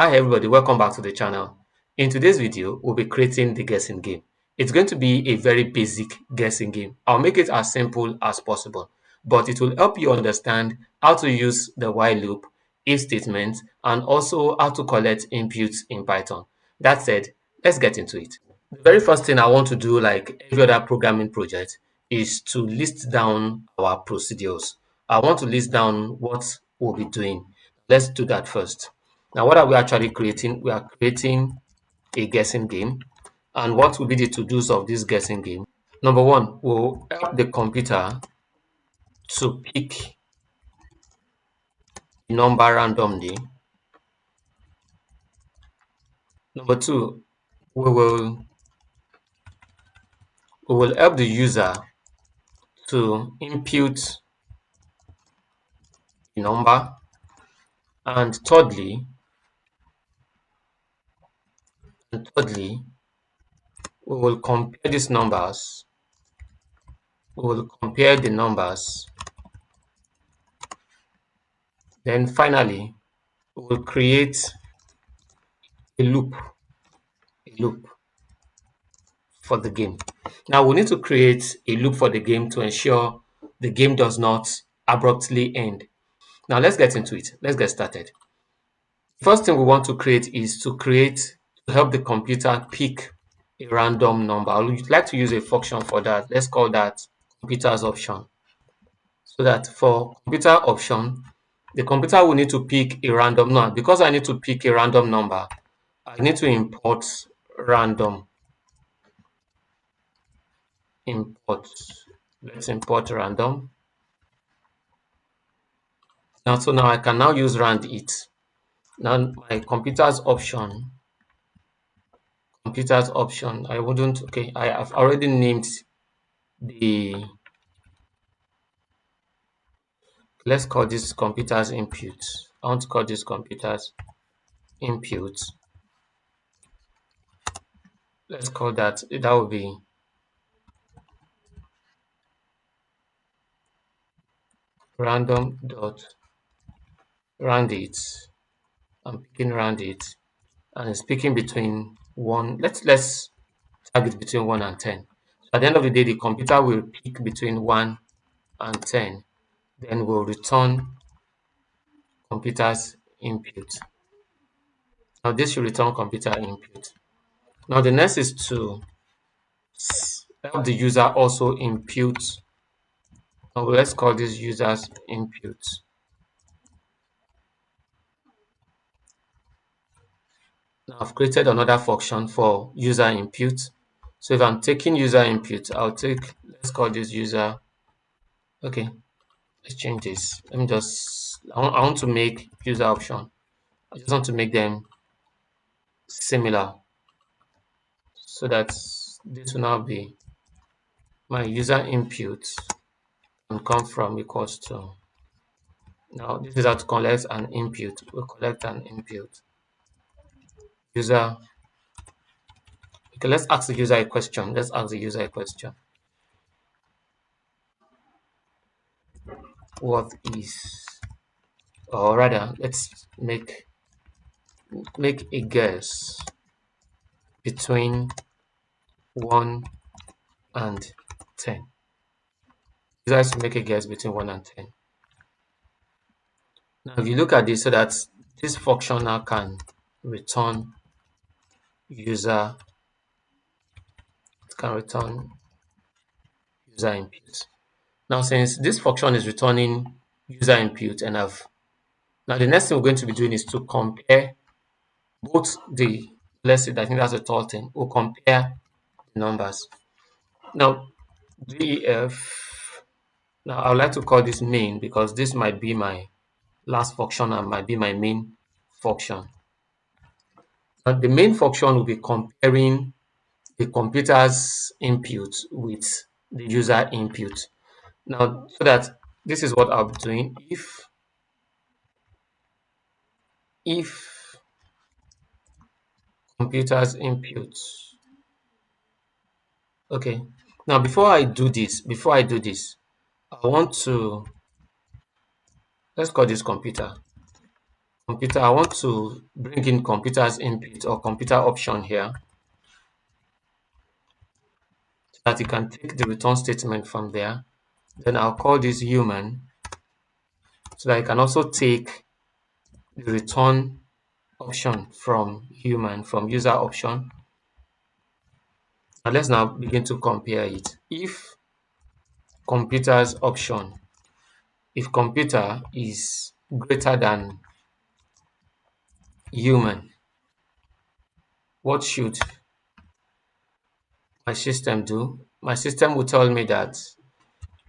Hi everybody, welcome back to the channel. In today's video, we'll be creating the guessing game. It's going to be a very basic guessing game. I'll make it as simple as possible, but it will help you understand how to use the while loop, if statement, and also how to collect inputs in Python. That said, let's get into it. The very first thing I want to do, like every other programming project, is to list down our procedures. I want to list down what we'll be doing. Let's do that first. Now, what are we actually creating? We are creating a guessing game. And what will be the to-dos of this guessing game? Number one, we'll help the computer to pick a number randomly. Number two, we will, we will help the user to input a number. And thirdly, we will compare these numbers. We will compare the numbers. Then finally, we will create a loop, a loop for the game. Now we need to create a loop for the game to ensure the game does not abruptly end. Now let's get into it. Let's get started. First thing we want to create is to help the computer pick a random number. I would like to use a function for that. Let's call that computer's option. So that for computer option, the computer will need to pick a random number. Because I need to pick a random number, I need to import random. Import. Let's import random. Now, so now I can now use rand it. Now my computer's option, I wouldn't, okay, I have already named the, let's call this computer's input. I want to call this computer's input. Let's call that will be random dot round it. I'm picking round it, and it's picking between one. Let's target between 1 and 10. So at the end of the day, the computer will pick between 1 and 10. Then we'll return computer's input. Now this should return computer input. Now the next is to help the user also input. Now let's call this user's input. Now I've created another function for user input. So if I'm taking user input, let's call this user. Okay, let's change this. Let me just, I want to make user option. I just want to make them similar so that this will now be my user input and come from equals to. Now this is how to collect an input. We'll collect an input. User. Okay, let's ask the user a question. Let's ask the user a question. What is, or rather, let's make a guess between 1 and 10. User has to make a guess between 1 and 10. Now, if you look at this, so that this function now can return user, it can return user input. Now, since this function is returning user input, and now the next thing we're going to be doing is to compare both the, let's say, I think that's the third thing. We'll compare the numbers. Now, def. Now, I would like to call this main because this might be my last function and might be my main function. Now, the main function will be comparing the computer's input with the user input. Now, so that this is what I'll be doing. If computer's input. Okay. Now, before I do this, I want to, let's call this computer. computer, I want to bring in computer's input or computer option here so that you can take the return statement from there. Then I'll call this human so that I can also take the return option from human, from user option. And let's now begin to compare it. If computer's option, if computer is greater than human, what should my system do? My system will tell me that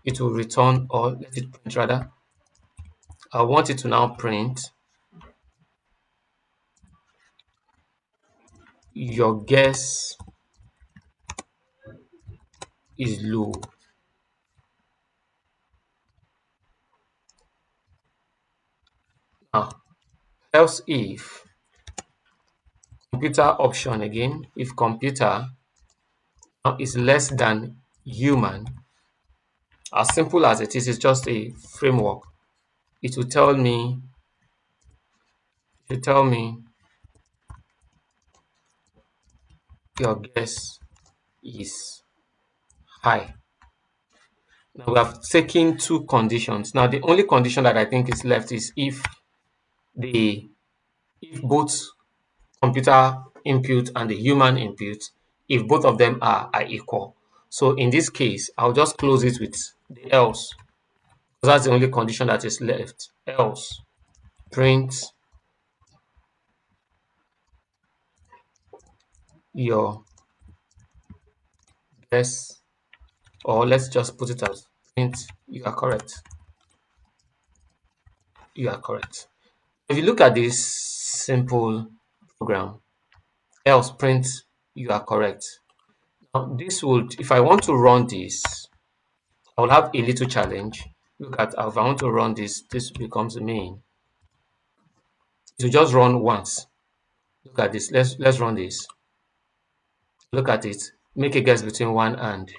it will return, or let it print rather. I want it to now print your guess is low. Now, else if computer option again, if computer now is less than human, as simple as it is, it's just a framework. It will tell me, your guess is high. Now we have taken two conditions. Now the only condition that I think is left is the if both computer input and the human input, if both of them are equal. So in this case, I'll just close it with the else. That's the only condition that is left. Else print your guess, or let's just put it as print you are correct. You are correct. If you look at this simple program, else print you are correct. Now this would, if I want to run this, I will have a little challenge. Look at, if I want to run this, this becomes main. To just run once. Look at this. Let's run this. Look at it. Make a guess between 1 and,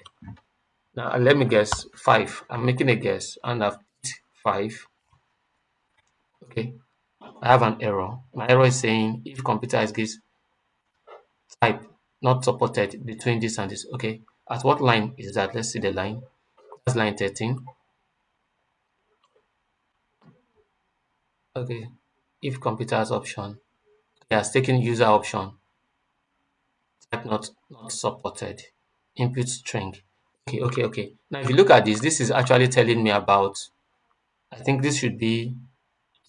now let me guess 5. I'm making a guess and I've picked 5. Okay. I have an error. My error is saying if computer is gives type not supported between this and this. Okay. At what line is that? Let's see the line. That's line 13. Okay. If computer has option. It has taken user option. Type not supported. Input string. Okay. Now if you look at this, this is actually telling me about, I think this should be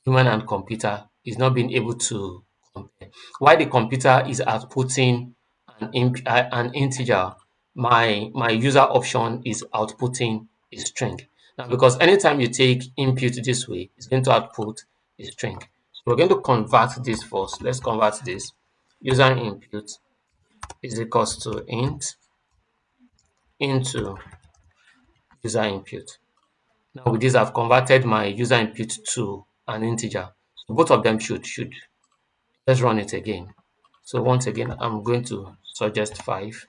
human and computer is not being able to compare. Why the computer is outputting an integer, my user option is outputting a string. Now, because anytime you take input this way, it's going to output a string. So we're going to convert this first. Let's convert this. User input is equals to int into user input. Now with this, I've converted my user input to an integer. So both of them should. Let's run it again. So once again, I'm going to suggest 5.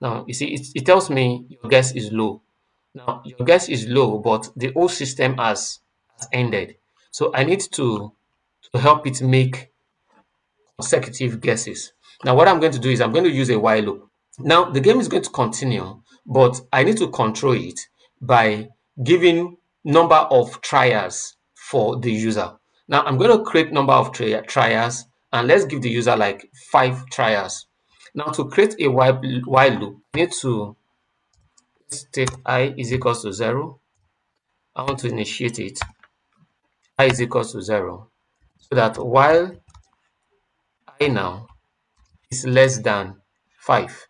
Now you see, it tells me your guess is low. Now your guess is low, but the whole system has ended. So I need to help it make consecutive guesses. Now what I'm going to do is I'm going to use a while loop. Now the game is going to continue, but I need to control it by giving number of trials for the user. Now I'm going to create number of trials, and let's give the user like 5 trials. Now to create a while loop, I need to state I is equals to 0. I want to initiate it. I is equals to 0. So that while I now is less than 5,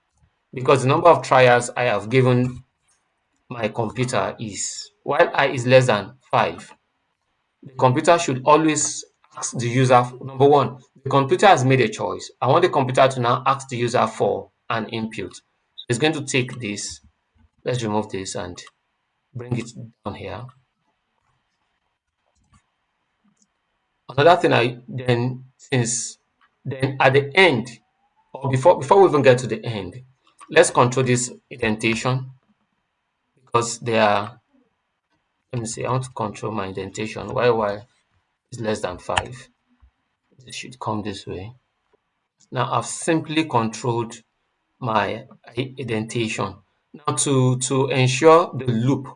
because the number of trials I have given my computer is, while I is less than 5, the computer should always ask the user, number one, the computer has made a choice. I want the computer to now ask the user for an input. So it's going to take this. Let's remove this and bring it down here. Another thing then at the end, or before we even get to the end, let's control this indentation, because they are, let me see, I want to control my indentation. Y is less than 5. This should come this way. Now I've simply controlled my indentation. Now to ensure the loop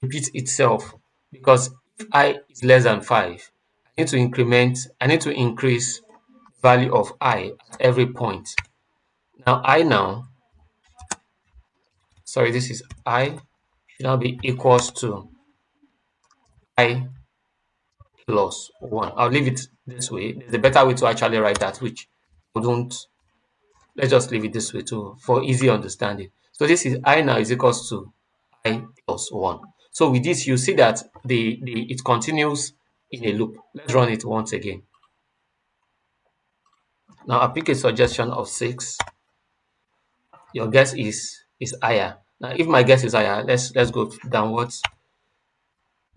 repeats itself, because if I is less than 5, I need to increase the value of I at every point. Now this is I should now be equals to I plus 1. I'll leave it this way. There's a better way to actually write that, which we don't. Let's just leave it this way too for easy understanding. So this is I now is equals to I plus 1. So with this, you see that it continues in a loop. Let's run it once again. Now I pick a suggestion of 6. Your guess is higher. Now if my guess is higher, let's go downwards.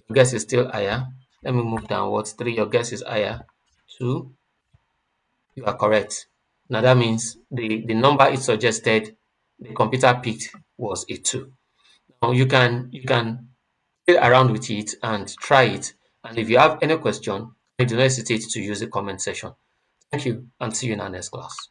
Your guess is still higher. Let me move downwards. 3, your guess is higher. 2, you are correct. Now that means the number it suggested the computer picked was a 2. Now you can play around with it and try it. And if you have any question, do not hesitate to use the comment section. Thank you and see you in our next class.